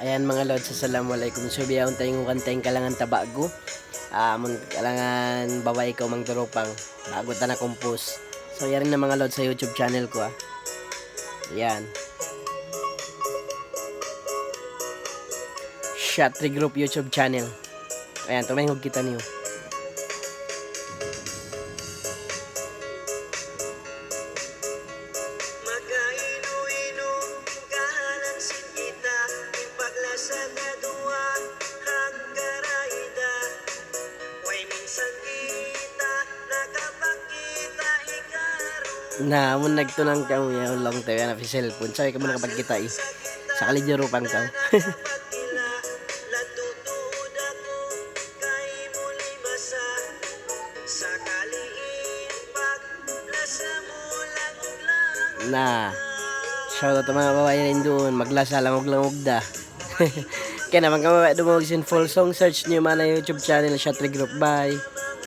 Ayan mga lods, assalamualaikum. So biyawon tayong kanteng kalangan tabago. Amon kalangan baway ko mang turopang bago ta na compose. So yan na mga lods sa YouTube channel ko ah. Ayan. Shot Group YouTube channel. Ayan, tumahingog kita niyo. Na mo nagtunang ka mo yung long tayo na cellphone. Sabi ka mo nakapagkita sa kaligurupang ka. Na shoutout sa mga babae rin doon, maglasa lamog-lamog da. Kaya naman ka dumawag sin full song, search nyo man na YouTube channel Shot Group. Bye.